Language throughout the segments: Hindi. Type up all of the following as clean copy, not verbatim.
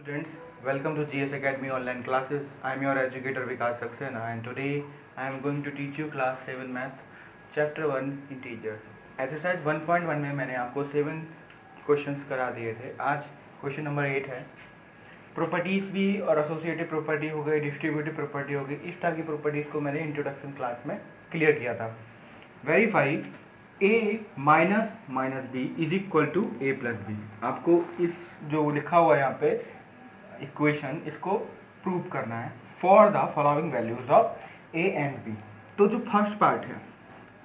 Students, welcome to GS Academy online classes. I am your educator Vikas Saxena and today I am going to teach you class 7 math chapter 1 integers. Exercise 1.1 में मैंने आपको 7 क्वेश्चंस करा दिए थे. आज क्वेश्चन नंबर 8 है. प्रॉपर्टीज़ भी और एसोसिएटिव प्रॉपर्टी हो गई, डिस्ट्रीब्यूटिव प्रॉपर्टी हो गई, इस तरह की प्रॉपर्टीज़ को मैंने इंट्रोडक्शन क्लास में क्लियर किया था. Verify a minus minus B is equal to A plus B. आपको इस जो लिखा हुआ है यहाँ पे इक्वेशन, इसको प्रूव करना है for the following values of A and B. तो जो फर्स्ट पार्ट है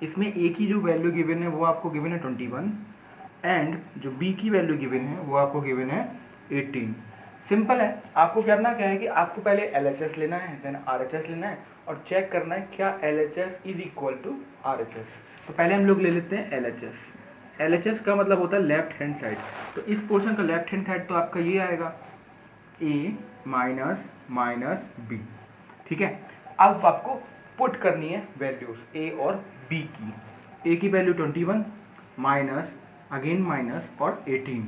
इसमें ए की जो वैल्यू गिवन है वो आपको गिवन है 21 एंड जो बी की वैल्यू गिवन है वो आपको गिवन है 18. सिंपल है. आपको करना क्या है कि आपको पहले LHS लेना है, देन RHS लेना है और चेक करना है क्या LHS is equal to RHS. तो पहले हम लोग ले लेते हैं LHS. LHS का मतलब होता है लेफ्ट हैंड साइड. तो इस पोर्शन का लेफ्ट हैंड साइड तो आपका ये आएगा a माइनस माइनस बी. ठीक है. अब आपको पुट करनी है वैल्यूज a और b की. a की वैल्यू 21 माइनस अगेन माइनस और 18.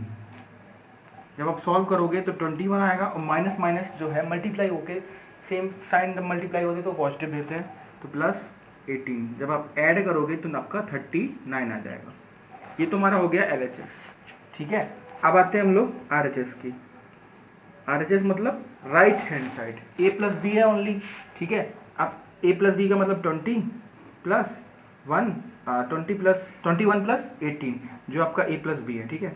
जब आप सॉल्व करोगे तो 21 आएगा और माइनस माइनस जो है मल्टीप्लाई होके सेम साइन मल्टीप्लाई होते तो पॉजिटिव देते हैं, तो प्लस 18. जब आप ऐड करोगे तो आपका 39 आ जाएगा. ये तो हमारा हो गया LHS. ठीक है. अब आते हैं हम लोग RHS की. RHS मतलब right hand side. a plus B है ओनली. ठीक है. अब a प्लस बी का मतलब 20 प्लस 1 20 प्लस 21 प्लस 18 जो आपका a प्लस बी है. ठीक है.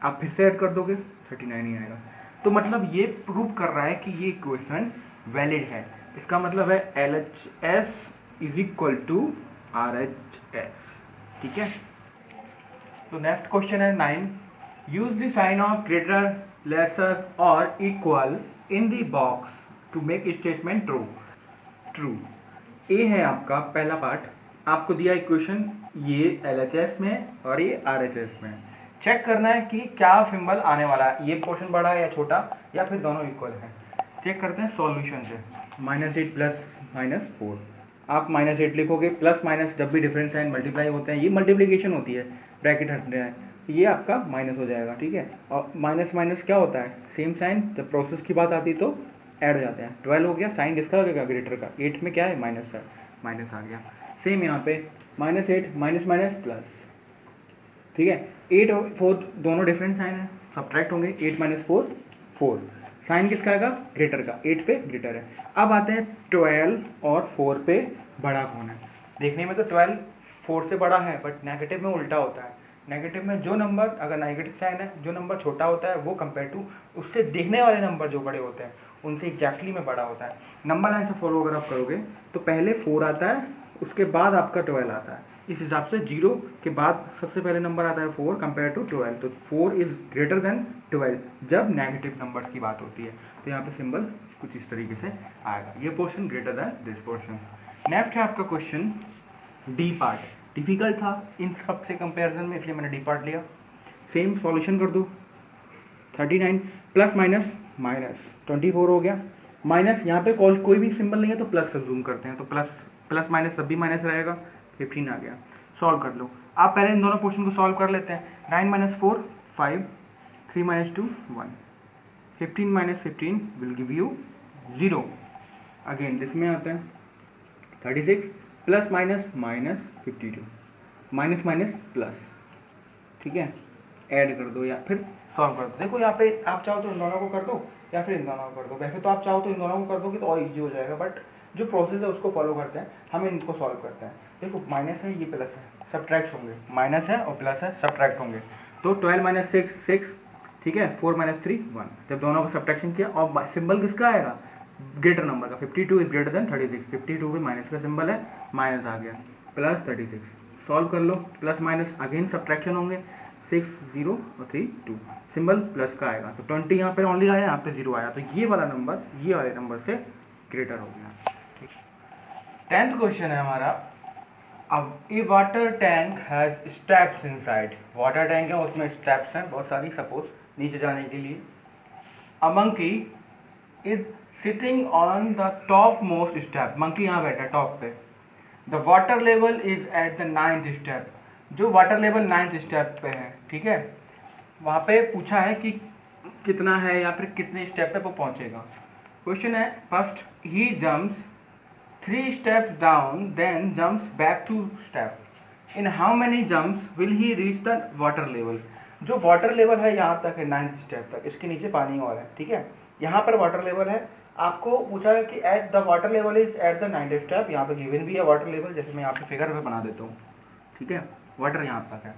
आप फिर से ऐड कर दोगे 39 ही आएगा. तो मतलब ये प्रूव कर रहा है कि ये इक्वेशन वैलिड है. इसका मतलब है LHS is equal to RHS. ठीक है. तो नेक्स्ट क्वेश्चन है 9. Use the sign of greater lesser और equal in the box to make statement true. True A है आपका पहला पार्ट. आपको दिया इक्वेशन ये LHS में और ये RHS में. चेक करना है कि क्या सिंबल आने वाला है, ये पोर्शन बड़ा है या छोटा या फिर दोनों इक्वल है. चेक करते हैं सॉल्यूशन से. -8 प्लस -4. आप -8 लिखोगे. प्लस माइनस जब भी डिफरेंस साइन मल्टीप्लाई होते हैं, ये मल्टीप्लिकेशन होती है, ब्रैकेट हटने है, ये आपका माइनस हो जाएगा. ठीक है. और माइनस माइनस क्या होता है, सेम साइन. जब प्रोसेस की बात आती है तो ऐड हो जाते हैं. 12 हो गया. साइन किसका लगेगा, ग्रेटर का. 8 में क्या है, माइनस है, माइनस आ गया. सेम यहाँ पे -8 माइनस माइनस प्लस. ठीक है. 8 और 4 दोनों डिफरेंट साइन है, सब्ट्रैक्ट होंगे. 8 माइनस 4 4. साइन किसका आएगा, ग्रेटर का. 8 पे ग्रेटर है. अब आते हैं 12 और 4 पे बड़ा कौन है. देखने में तो 12 4 से बड़ा है, बट नेगेटिव में उल्टा होता है. नेगेटिव में जो नंबर अगर नेगेटिव साइन है, जो नंबर छोटा होता है वो कंपेयर टू उससे दिखने वाले नंबर जो बड़े होते हैं उनसे एग्जैक्टली में बड़ा होता है. नंबर लाइन से फॉलो अगर आप करोगे तो पहले 4 आता है, उसके बाद आपका 12 आता है. इस हिसाब से 0 के बाद सबसे पहले नंबर आता है 4 कंपेयर टू 12. तो 4 इज ग्रेटर देन 12 जब नेगेटिव नंबर्स की बात होती है. तो यहाँ पे सिंबल कुछ इस तरीके से आएगा. ये portion greater than this portion. Next है आपका क्वेश्चन डी पार्ट. डिफिकल्ट था इन सब से कंपेरिजन में, इसलिए मैंने डी पार्ट लिया. सेम सॉल्यूशन कर दो. 39 प्लस माइनस माइनस 24 हो गया. माइनस यहाँ पे कोई भी सिंबल नहीं है तो प्लस से जूम करते हैं, तो प्लस माइनस सब भी माइनस रहेगा. 15 आ गया. सॉल्व कर लो. आप पहले इन दोनों पोर्शन को सॉल्व कर लेते हैं. 9 minus 4 5 3 minus 2 1. 15 minus 15 will give you 0. Again this में आता है 36 plus minus minus 52 minus minus plus. ठीक है. ऐड कर दो या फिर सॉल्व कर दो. देखो यहाँ पे आप चाहो तो इन दोनों को कर दो या फिर इन दोनों को कर दो. वैसे तो आप चाहो तो इन दोनों को कर दोगे तो और ईजी हो जाएगा, बट जो प्रोसेस है उसको फॉलो करते हैं. हम इनको सॉल्व करते हैं. देखो माइनस है, ये प्लस है, सब्ट्रैक्ट होंगे. माइनस है और प्लस है, सब्ट्रैक्ट होंगे. तो 12 माइनस 6 6. ठीक है. 4 माइनस 3 1. जब दोनों का सब्ट्रैक्शन किया और सिंबल किसका आएगा, ग्रेटर नंबर का. 52 इज ग्रेटर देन 36. 52 में माइनस का सिंबल है, माइनस आ गया. प्लस 36. सॉल्व कर लो. प्लस माइनस अगेन सब्ट्रैक्शन होंगे. 6 0 और 3 2. सिंबल प्लस का आएगा. तो 20 यहाँ पे ओनली आया, यहाँ पे 0 आया. तो ये वाला नंबर ये वाले नंबर से ग्रेटर हो गया. 10th क्वेश्चन है हमारा. अब A water tank has steps inside. Water tank है, उसमें स्टेप्स हैं बहुत सारी, सपोज नीचे जाने के लिए. A monkey is sitting on the top most step. Monkey यहाँ बैठा है टॉप पे. The water level is at the 9th step. जो वाटर लेवल 9th स्टेप पे है. ठीक है. वहाँ पे पूछा है कि कितना है या फिर कितने स्टेप पे वो पहुंचेगा। क्वेश्चन है first he jumps 3 steps down then jumps back 2 step, in how many jumps will he reach the water level. जो वाटर लेवल है यहाँ तक है 9th स्टेप तक, इसके नीचे पानी और है, ठीक है। यहाँ पर वाटर लेवल है, आपको पूछा है कि at the water level is at the 9th step. यहाँ पे गिवन भी है वाटर लेवल, जैसे मैं यहाँ पे फिगर में बना देता हूँ, ठीक है। वाटर यहाँ तक है।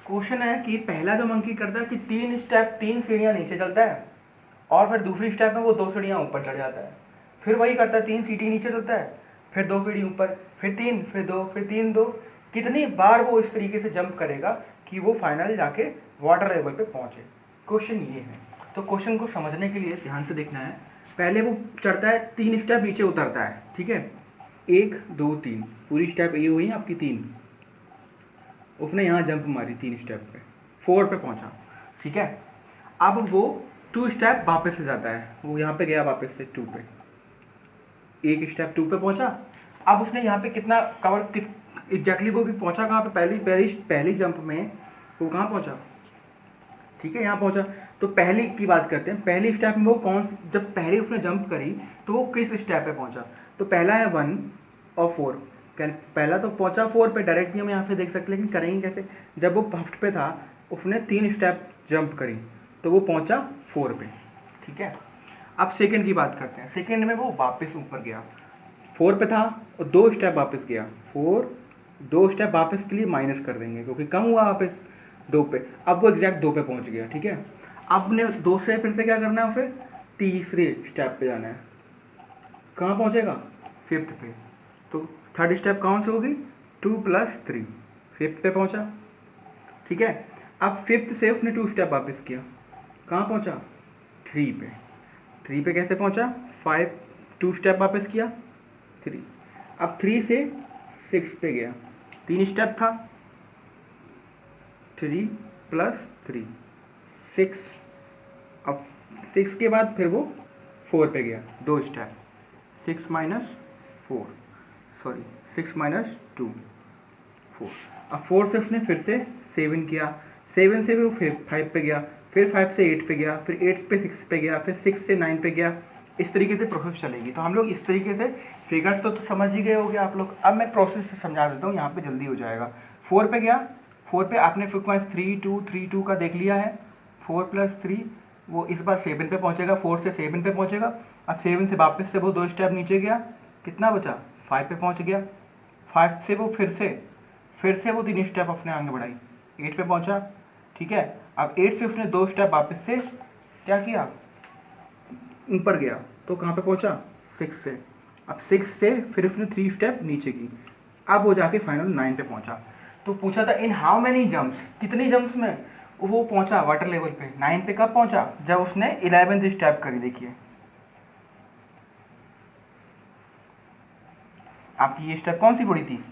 क्वेश्चन है कि पहला जो मंकी करता है कि 3 स्टेप 3 सीढ़ियाँ नीचे चलता है और फिर दूसरी स्टेप में वो 2 सीढ़ियाँ ऊपर चढ़ जाता है, फिर वही करता है 3 सीढ़ी नीचे चलता है, फिर 2 सीढ़ी ऊपर, फिर 3, फिर 2, फिर 3, 2। कितनी बार वो इस तरीके से जंप करेगा कि वो फाइनल जाके वाटर लेवल पे पहुंचे। क्वेश्चन ये है, तो क्वेश्चन को समझने के लिए ध्यान से देखना है। पहले वो चढ़ता है 3 स्टेप नीचे उतरता है, ठीक है। 1 2 3 पूरी स्टेप ये हुई आपकी 3। उसने यहाँ जंप मारी 3 स्टेप पे, 4 पे पहुंचा, ठीक है। अब वो 2 स्टेप वापस से जाता है, वो यहाँ पे गया वापस से 2 पे, 1 स्टेप 2 पे पहुंचा। अब उसने यहाँ पे कितना कवर एग्जैक्टली वो भी पहुंचा कहाँ पे, पहली जंप में वो कहाँ पहुंचा, ठीक है, यहाँ पहुंचा। तो पहली की बात करते हैं, पहली स्टेप में वो जब पहले उसने जंप करी तो वो किस स्टेप पे पहुंचा। तो पहला है 1 और 4, पहला तो पहुंचा 4 पे, डायरेक्ट भी हम यहाँ पे देख सकते हैं, लेकिन करेंगे कैसे। जब वो फर्स्ट पे था उसने 3 स्टेप जंप करी तो वो पहुंचा 4 पे, ठीक है। अब सेकंड की बात करते हैं। सेकंड में वो वापस ऊपर गया, 4 पे था और 2 स्टेप वापस गया, 4, 2 स्टेप वापस के लिए माइनस कर देंगे क्योंकि कम हुआ वापस 2 पे। अब वो एग्जैक्ट 2 पे पहुंच गया, ठीक है। अब ने 2 से फिर से क्या करना है, उसे तीसरे स्टेप पे जाना है, कहाँ पहुंचेगा, 5th पे। तो थर्ड स्टेप कौन सी होगी, 2 + 3, 5th पे पहुंचा, ठीक है। अब 5th से उसने 2 स्टेप वापस किया, कहाँ पहुंचा, 3 पे। 3 पे कैसे पहुंचा, 2 स्टेप वापस किया, 3। अब 3 से 6 पे गया, 3 स्टेप था, 3 + 3 6। अब 6 के बाद फिर वो 4 पे गया, 2 स्टेप, 6 - 4 सॉरी 6 - 2 4। अब 4 से उसने फिर से 7 किया, 7 से वो फिर 5 पे गया, फिर 5 से 8 पे गया, फिर 8 पे 6 पे गया, फिर 6 से 9 पे गया। इस तरीके से प्रोसेस चलेगी। तो हम लोग इस तरीके से फिगर्स तो समझ ही गए होगे आप लोग। अब मैं प्रोसेस समझा देता हूँ, यहाँ पे जल्दी हो जाएगा। 4 पे गया, 4 पे आपने फ्रीक्वेंस 3 2 3 2 का देख लिया है, 4 + 3 वो इस बार 7 पे पहुँचेगा, 4 से 7 पे पहुँचेगा। अब 7 से वापस से वो 2 स्टेप नीचे गया, कितना बचा, 5 पे पहुँच गया। 5 से वो फिर से वो 3 स्टेप अपने आगे बढ़ाई, 8 पे पहुँचा, ठीक है। अब 8 से उसने 2 स्टेप वापस से क्या किया, ऊपर गया, तो कहाँ पे पहुँचा, 6 से। अब 6 से फिर उसने 3 स्टेप नीचे की, अब वो जाके फाइनल 9 पे पहुँचा। तो पूछा था इन हाउ मैनी जंप्स, कितनी जंप्स में वो पहुँचा वाटर लेवल पे। 9 पे कब पहुँचा, जब उसने 11th स्टेप करी। देखिए आपकी ये स्टेप कौन सी पड़ी थी,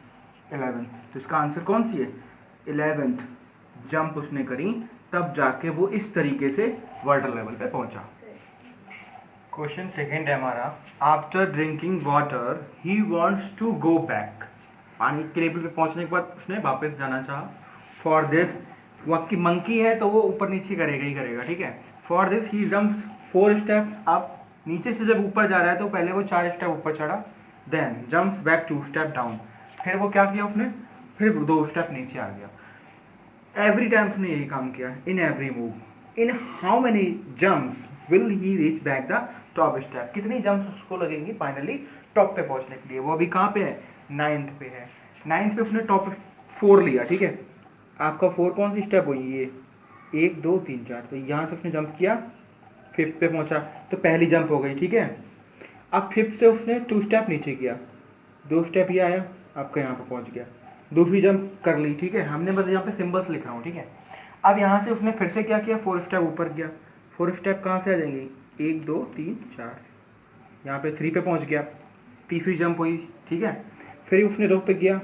11th। तो इसका आंसर कौन सी है, 11th जंप उसने करी, तब जाके वो इस तरीके से वाटर लेवल पे पहुंचा। क्वेश्चन सेकंड है हमारा, after drinking water he wants to go back. पानी के लेवल पे पहुंचने के बाद उसने वापस जाना चाहा। फॉर दिस, वक्की मंकी है तो वो ऊपर नीचे करेगा ही करेगा, ठीक है। For this he jumps 4 steps up. नीचे से जब ऊपर जा रहा है तो पहले वो 4 स्टेप ऊपर चढ़ा, then jumps back 2 step down. फिर वो क्या किया उसने, फिर 2 स्टेप नीचे आ गया। एवरी टाइम उसने यही काम किया, in every move. In how many jumps will he reach back the top step, कितनी जम्प्स उसको लगेंगी फाइनली टॉप पे पहुंचने के लिए। वो अभी कहाँ पे है, 9th पे है। 9th पे उसने टॉप 4 लिया, ठीक है। आपका 4 कौन सी स्टेप हुई, ये 1 2 3 4। तो यहाँ से उसने जंप किया, 5th पे पहुंचा, तो पहली जंप हो गई, ठीक है। अब 5th से उसने 2 स्टेप नीचे किया, 2 स्टेप ये आया, आपका यहाँ पे पहुँच गया, दूसरी जंप कर ली, ठीक है। हमने बस यहाँ पे सिंबल्स लिख रहा हूँ, ठीक है। अब यहाँ से उसने फिर से क्या किया, 4 स्टेप ऊपर गया। 4 स्टेप कहाँ से आ जाएंगे, 1 2 3 4, यहाँ पे 3 पे पहुँच गया, तीसरी जंप हुई, ठीक है। फिर उसने 2 पे गया,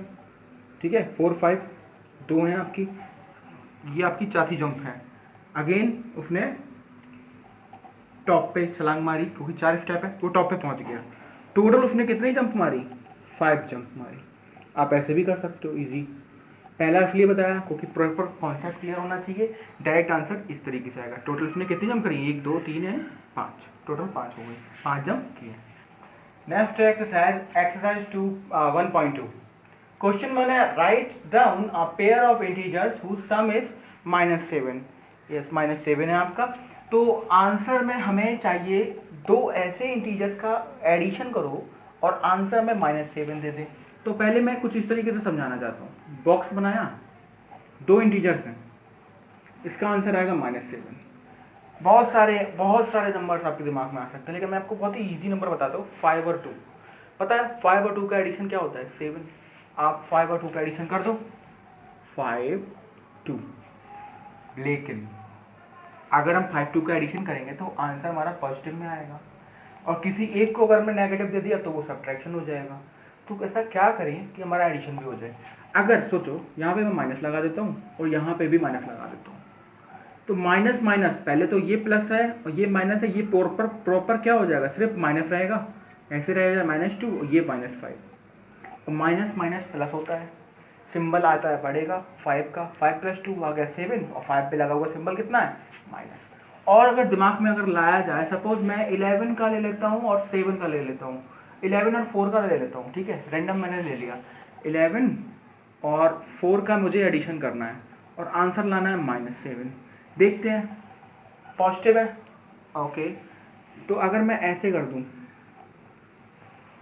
ठीक है। 4 5 2 हैं आपकी, ये आपकी चौथी जंप है। अगेन उसने टॉप पे छलांग मारी, क्योंकि 4 स्टेप है, वो टॉप पे पहुँच गया। टोटल उसने कितनी जंप मारी, 5 जंप मारी। आप ऐसे भी कर सकते हो इजी, पहला इसलिए बताया क्योंकि प्रॉपर कॉन्सेप्ट क्लियर होना चाहिए। डायरेक्ट आंसर इस तरीके से आएगा। टोटल इसमें कितने जम करिए, 1 2 3 है 5, टोटल 5 हो गए, 5 जम किए। नेक्स्ट एक्सरसाइज 1.2 क्वेश्चन 1 है write down a pair of integers whose sum is -7। Yes -7 है आपका। तो आंसर में हमें चाहिए दो ऐसे इंटीजर्स का एडिशन करो और आंसर में -7 दे दे। तो पहले मैं कुछ इस तरीके से समझाना चाहता हूँ। बॉक्स बनाया, दो इंटीजर्स हैं, इसका आंसर आएगा -7। बहुत सारे नंबर्स आपके दिमाग में आ सकते हैं, लेकिन मैं आपको बहुत ही इजी नंबर बताता हूँ, 5 और 2। पता है 5 और 2 का एडिशन क्या होता है, 7। आप 5 और 2 का एडिशन कर दो, 5 2। लेकिन अगर हम 5 2 का एडिशन करेंगे तो आंसर हमारा पॉजिटिव में आएगा, और किसी एक को अगर मैं नेगेटिव दे दिया तो वो सब्ट्रैक्शन हो जाएगा। तो ऐसा क्या करें कि हमारा एडिशन भी हो जाए। अगर सोचो यहाँ पे मैं माइनस लगा देता हूँ और यहाँ पे भी माइनस लगा देता हूँ, तो माइनस माइनस, पहले तो ये प्लस है और ये माइनस है, ये प्रॉपर क्या हो जाएगा, सिर्फ माइनस रहेगा, ऐसे रहेगा -2 और ये -5। और माइनस माइनस प्लस होता है, सिंबल आता है बढ़ेगा 5 का, 5 + 2 आ गया 7, और 5 पे लगा हुआ सिंबल कितना है, माइनस। और अगर दिमाग में अगर लाया जाए, सपोज मैं 11 का ले लेता हूँ और 7 का ले लेता हूँ, 11 और 4 का ले लेता हूँ, ठीक है, रैंडम मैंने ले लिया। 11 और 4 का मुझे एडिशन करना है और आंसर लाना है -7। देखते हैं, पॉजिटिव है, ओके। तो अगर मैं ऐसे कर दूं,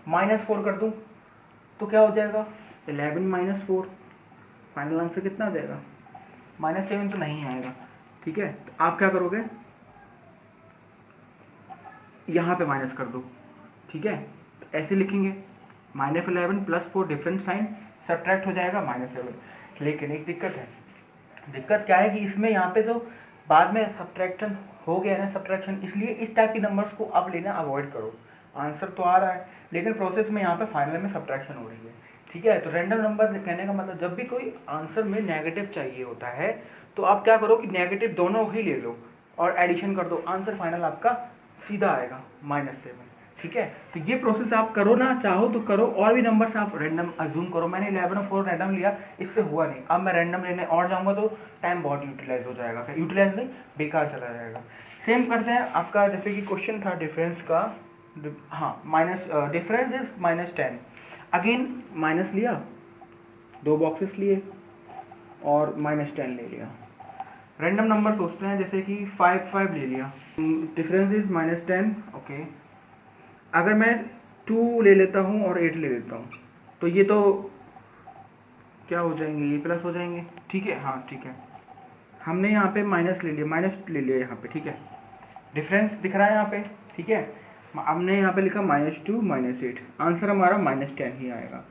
-4 कर दूं, तो क्या हो जाएगा, 11 - 4, फाइनल आंसर कितना आ जाएगा, -7 तो नहीं आएगा। ठीक है, तो आप क्या करोगे, यहाँ पे माइनस कर दो, ठीक है, तो ऐसे लिखेंगे -11 + 4 डिफरेंट साइन, सब्ट्रैक्ट हो जाएगा -7। लेकिन एक दिक्कत है, दिक्कत क्या है कि इसमें यहाँ पे तो बाद में सब्ट्रैक्शन हो गया ना, सब्ट्रैक्शन, इसलिए इस टाइप की नंबर्स को अब लेना अवॉइड करो। आंसर तो आ रहा है लेकिन प्रोसेस में यहाँ पे फाइनल में सब्ट्रैक्शन हो रही है, ठीक है। तो रैंडम नंबर कहने का मतलब, जब भी कोई आंसर में नेगेटिव चाहिए होता है तो आप क्या करो कि नेगेटिव दोनों ही ले लो और एडिशन कर दो, आंसर फाइनल आपका सीधा आएगा -7, ठीक है। तो ये प्रोसेस आप करो ना, चाहो तो करो, और भी नंबर्स आप रैंडम अज्यूम करो। मैंने 11 और 4 रैंडम लिया, इससे हुआ नहीं, अब मैं रैंडम लेने और जाऊंगा तो टाइम बहुत यूटिलाइज हो जाएगा, यूटिलाइज नहीं, बेकार चला जाएगा। सेम करते हैं आपका, जैसे कि क्वेश्चन था डिफरेंस का, हाँ, डिफरेंस इज -10। अगेन माइनस लिया, दो बॉक्सेस लिए और -10 ले लिया। रैंडम नंबर सोचते हैं, जैसे कि 5 ले लिया, डिफरेंस इज -10, ओके। अगर मैं 2 ले लेता हूँ और 8 ले लेता हूँ, तो ये तो क्या हो जाएंगे, ये प्लस हो जाएंगे, ठीक है, हाँ ठीक है। हमने यहाँ पे माइनस ले लिया यहाँ पे, ठीक है, डिफरेंस दिख रहा है यहाँ पे, ठीक है। हमने यहाँ पे लिखा -2 -8, आंसर हमारा -10 ही आएगा,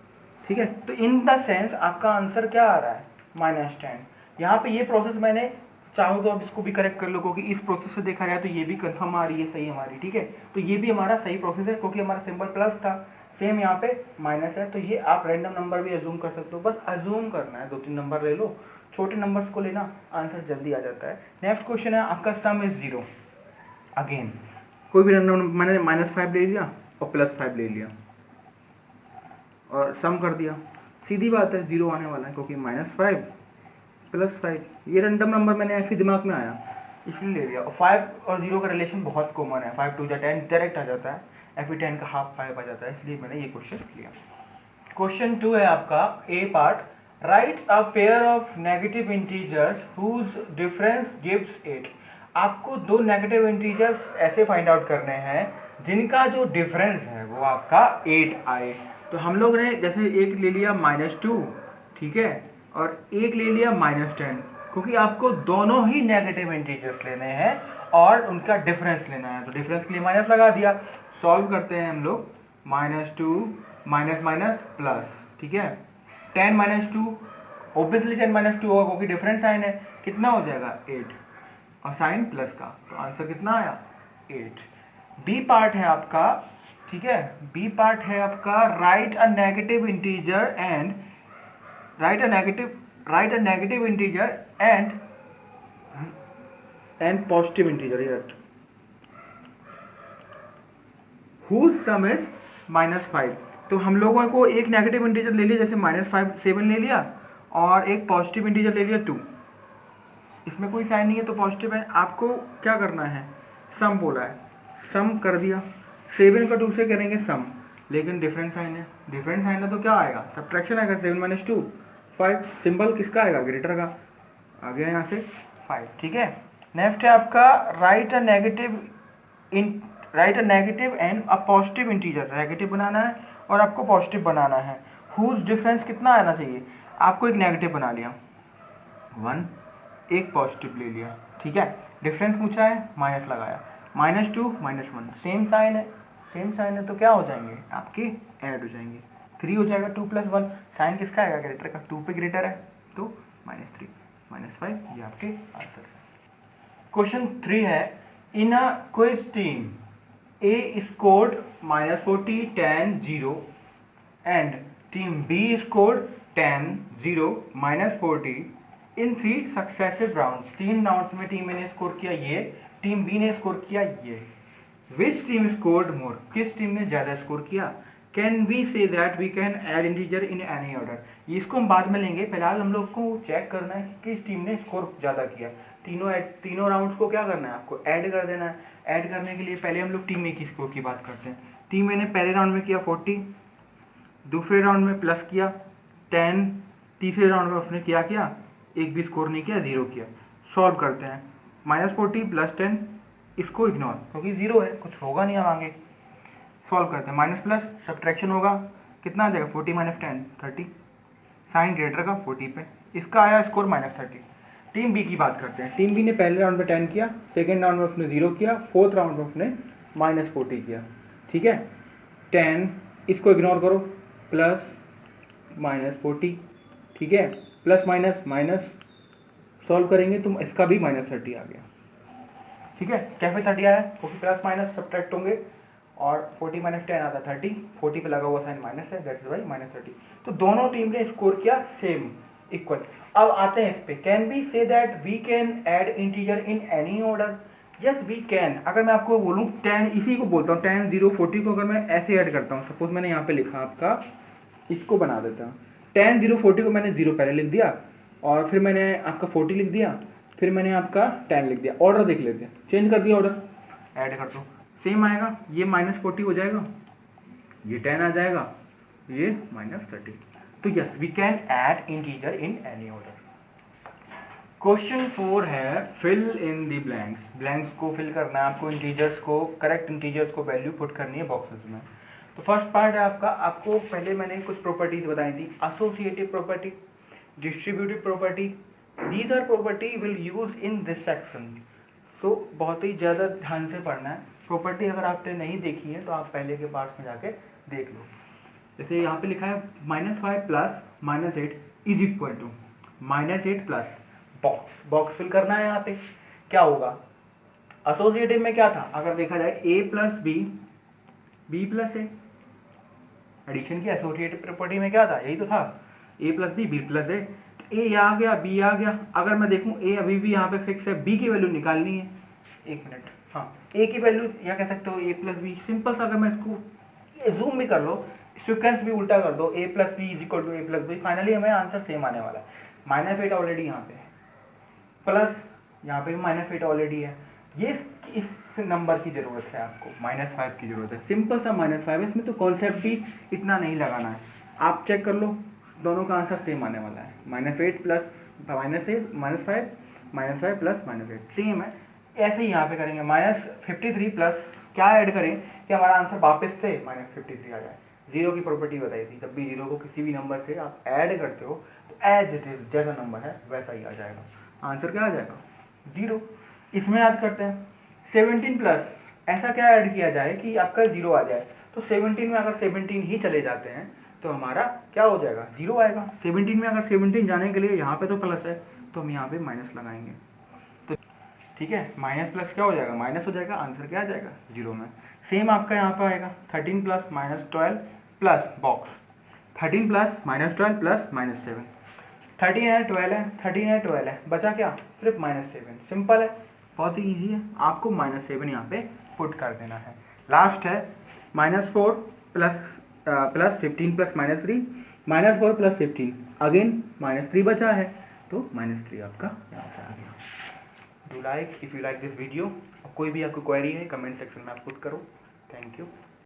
ठीक है। तो इन द सेंस आपका आंसर क्या आ रहा है, -10। यहाँ पे ये प्रोसेस मैंने, चाहो तो अब इसको भी करेक्ट कर लो, क्योंकि इस प्रोसेस से देखा जाए तो ये भी कंफर्म आ रही है, सही हमारी, ठीक है। तो ये भी हमारा सही प्रोसेस है, क्योंकि हमारा सिंबल प्लस था, सेम यहाँ पे माइनस है। तो ये आप रैंडम नंबर भी अज्यूम कर सकते हो, बस अज्यूम करना है, 2-3 नंबर ले लो, छोटे नंबर्स को लेना, आंसर जल्दी आ जाता है। नेक्स्ट क्वेश्चन है आपका, सम इज 0। अगेन कोई भी रैंडम, मैंने -5 ले लिया और +5 ले लिया और सम कर दिया, सीधी बात है 0 आने वाला है, क्योंकि -5 +5, ये रैंडम नंबर मैंने ऐसे दिमाग में आया इसलिए ले लिया। और 5 और 0 का रिलेशन बहुत कॉमन है, 5 2 10 डायरेक्ट आ जाता है, FE 10 का हाफ 5 आ जाता है, इसलिए मैंने ये क्वेश्चन लिया। क्वेश्चन 2 है आपका, A part, right a pair of negative integers whose difference gives 8। आपको दो नेगेटिव इंटीजर्स ऐसे फाइंड आउट करने हैं जिनका जो डिफरेंस है वो आपका 8 आए। तो हम लोग ने जैसे एक ले लिया -2, ठीक है, और एक ले लिया -10, क्योंकि आपको दोनों ही नेगेटिव इंटीजर्स लेने हैं और उनका डिफरेंस लेना है। तो डिफरेंस के लिए माइनस लगा दिया, सॉल्व करते हैं हम लोग, -2 माइनस माइनस प्लस, ठीक है, 10 - 2, ऑब्वियसली 10 - 2 होगा क्योंकि डिफरेंस साइन है, कितना हो जाएगा 8, और साइन प्लस का, तो आंसर कितना आया 8। बी पार्ट है आपका, ठीक है, बी पार्ट है आपका, right a negative integer and write a negative integer and positive integer yet whose sum is -5। तो हम लोगों को एक नेगेटिव इंटीजर ले लिया, जैसे -5 7 ले लिया, और एक पॉजिटिव इंटीजर ले लिया 2, इसमें कोई साइन नहीं है तो पॉजिटिव है। आपको क्या करना है, सम बोला है, सम कर दिया। 7 का 2 से करेंगे सम, लेकिन डिफरेंट साइन है, डिफरेंट साइन है तो क्या आएगा, सब्ट्रैक्शन आएगा। 7 माइनस 2 5, सिंबल किसका आएगा, ग्रेटर का, आ गया यहाँ से 5। ठीक है, नेक्स्ट है आपका right a negative and a positive integer. Negative बनाना है और आपको पॉजिटिव बनाना है। हुज डिफरेंस कितना आना चाहिए, आपको एक नेगेटिव बना लिया 1, एक पॉजिटिव ले लिया। ठीक है, डिफरेंस पूछा है, माइनस लगाया, -2 -1, सेम साइन है, सेम साइन है तो क्या हो जाएंगे आपके, ऐड हो जाएंगे। 3 हो जाएगा, 2 + 1, साइन किसका आएगा, ग्रेटर का, 2 पे ग्रेटर है तो -3 -5, ये आपके आंसर है। क्वेश्चन 3 है, in a quiz team A scored -40 10 0 and team B scored 10 0 -40 in 3 successive round. 3 rounds में टीम ए ने स्कोर किया ये, टीम बी ने स्कोर किया ये। विच टीम स्कोर्ड मोर, किस टीम ने ज़्यादा स्कोर किया। Can we say that we can add integer in any order, इसको हम बाद में लेंगे, फिलहाल हम लोग को चेक करना है कि किस टीम ने स्कोर ज़्यादा किया। तीनों राउंड्स को क्या करना है, आपको ऐड कर देना है। ऐड करने के लिए पहले हम लोग टीम ए की स्कोर की बात करते हैं। टीम ए ने पहले राउंड में किया 40, दूसरे राउंड में प्लस किया 10, तीसरे राउंड में उसने क्या किया, एक भी स्कोर नहीं किया, 0 किया। सॉल्व करते हैं, -40 + 10, इसको इग्नोर क्योंकि 0 है, कुछ होगा नहीं, हम आगे सॉल्व करते हैं। माइनस प्लस सब्ट्रैक्शन होगा, कितना आ जाएगा, 40 - 10 30, साइन ग्रेटर का 40 पे, इसका आया स्कोर -30। टीम बी की बात करते हैं। टीम बी ने पहले राउंड में 10 किया, सेकेंड राउंड में उसने 0 किया, फोर्थ राउंड में उसने -40 किया। ठीक है, 10 इसको इग्नोर करो, प्लस -40, ठीक है, प्लस माइनस माइनस सॉल्व करेंगे तो इसका भी -30 आ गया। ठीक है, कैफे 30 आया क्योंकि प्लस माइनस सब्ट्रैक्ट होंगे और 40 - 10 आता 30, 40 पे लगा हुआ साइन माइनस है, दैट्स वाई -30। तो दोनों टीम ने स्कोर किया सेम, इक्वल। अब आते हैं इस पे, can be say that we can add integer in any order. Yes we can. अगर मैं आपको बोलूँ 10, इसी को बोलता हूँ 10 0 40 को अगर मैं ऐसे ऐड करता हूँ, सपोज मैंने यहाँ पे लिखा आपका, इसको बना देता हूँ 10 0 40 को मैंने 0 पहले लिख दिया और फिर मैंने आपका 40 लिख दिया, फिर मैंने आपका 10 लिख दिया। ऑर्डर देख लेते हैं, चेंज कर दिया ऑर्डर, ऐड कर दो, सेम आएगा। ये -40 हो जाएगा, ये 10 आ जाएगा, ये -30। तो yes we can add integer in any order. Question 4 है, fill in the blanks. Blanks को फिल करना है आपको, इंटीजर्स को, करेक्ट इंटीजर्स को वैल्यू पुट करनी है बॉक्सेस में। तो फर्स्ट पार्ट है आपका, आपको पहले मैंने कुछ प्रॉपर्टीज बताई थी, associative property, distributive property, these are property will use in this section. So बहुत ही ज़्यादा ध्यान से पढ़ना है प्रॉपर्टी। अगर आपने नहीं देखी है तो आप पहले के पार्ट्स में जाके देख लो। जैसे यहाँ पे लिखा है -5 + -8 is equal to -8 plus box. Box fill करना है। यहाँ पे क्या होगा, एसोसिएटिव में क्या था, अगर देखा जाए a + b b + a, addition की एसोसिएटिव प्रॉपर्टी में क्या था, यही तो था, a + b b + a। ए आ गया, बी आ गया। अगर मैं देखूं ए अभी भी यहाँ पे फिक्स है, बी की वैल्यू निकालनी है, एक मिनट, हाँ ए की वैल्यू या कह सकते हो a + b। सिंपल सा, अगर मैं इसको जूम भी कर लो, सीक्वेंस भी उल्टा कर दो, a + b = a + b, finally हमें आंसर सेम आने वाला है। -8 ऑलरेडी यहाँ पे, प्लस यहाँ पे भी -8 ऑलरेडी है। ये इस नंबर की ज़रूरत है आपको, -5 की ज़रूरत है। सिंपल सा -5, इसमें तो कॉन्सेप्ट भी इतना नहीं लगाना है। आप चेक कर लो, दोनों का आंसर सेम आने वाला है, -8 + -5 -5 + -8 सेम है। ऐसे ही यहाँ पे करेंगे, -53 प्लस क्या ऐड करें कि हमारा आंसर वापस से -53 आ जाए। 0 की प्रॉपर्टी बताई थी, जब भी 0 को किसी भी नंबर से आप ऐड करते हो तो एज इट इज़ जैसा नंबर है वैसा ही आ जाएगा, आंसर क्या आ जाएगा, 0। इसमें याद करते हैं 17 प्लस, ऐसा क्या ऐड किया जाए कि आपका 0 आ जाए। तो 17 में अगर 17 ही चले जाते हैं तो हमारा क्या हो जाएगा, 0 आएगा। 17 में अगर 17 जाने के लिए यहाँ पे तो प्लस है तो हम यहाँ पे माइनस लगाएंगे, तो ठीक है, माइनस प्लस क्या हो जाएगा, माइनस हो जाएगा, आंसर क्या आ जाएगा, 0 में। सेम आपका यहाँ पे आएगा 13 + -12 प्लस बॉक्स, 13 + -12 प्लस -7, 13 है 12 है, 13 है 12 है, बचा क्या, सिर्फ -7। सिंपल है, बहुत ही ईजी है, आपको -7 यहाँ पे पुट कर देना है। लास्ट है -4 प्लस 15 + -3, -4 + 15 अगेन -3 बचा है, तो -3 आपका यहाँ से आ गया। Do like, if you like this video. कोई भी आपको क्वेरी है कमेंट सेक्शन में आप पुट करो। Thank you.